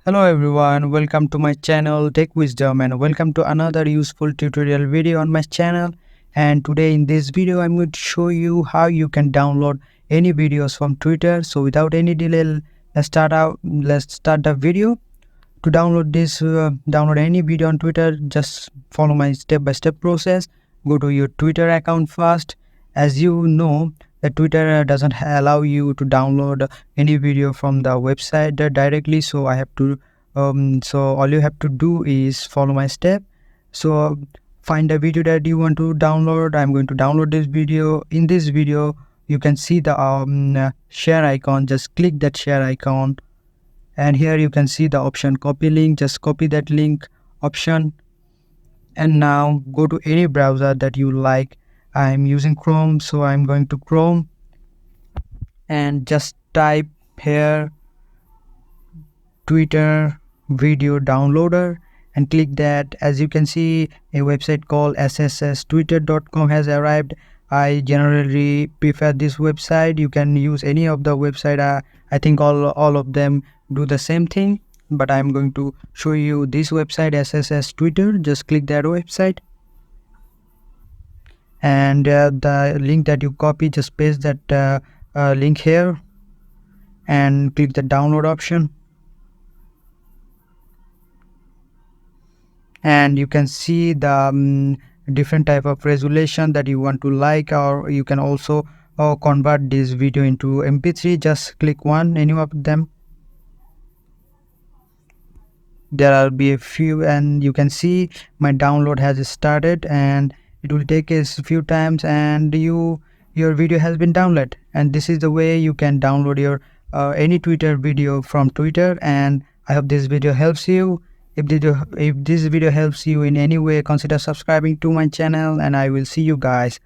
Hello everyone, welcome to my channel Tech Wisdom and welcome to another useful tutorial video on my channel. And today in this video I'm going to show you how you can download any videos from Twitter. So without any delay, let's start the video. To download any video on Twitter, just follow my step-by-step process. Go to your Twitter account first. As you know, the Twitter doesn't allow you to download any video from the website directly, so so all you have to do is follow my step. So find a video that you want to download. I'm going to download this video. In this video you can see the share icon. Just click that share icon, and here you can see the option copy link. Just copy that link option, and now go to any browser that you like. I'm using Chrome, so I'm going to Chrome and just type here Twitter video downloader and click that. As you can see, a website called sstwitter.com has arrived. I generally prefer this website. You can use any of the website. I think all of them do the same thing, but I'm going to show you this website, SSS Twitter. Just click that website, and the link that you copy, just paste that link here and click the download option. And you can see the different type of resolution that you want to like, or you can also convert this video into mp3. Just click any of them. There will be a few, and you can see my download has started, and it will take a few times, and your video has been downloaded. And this is the way you can download your any Twitter video from Twitter. And I hope this video helps you. If this video helps you in any way, consider subscribing to my channel, and I will see you guys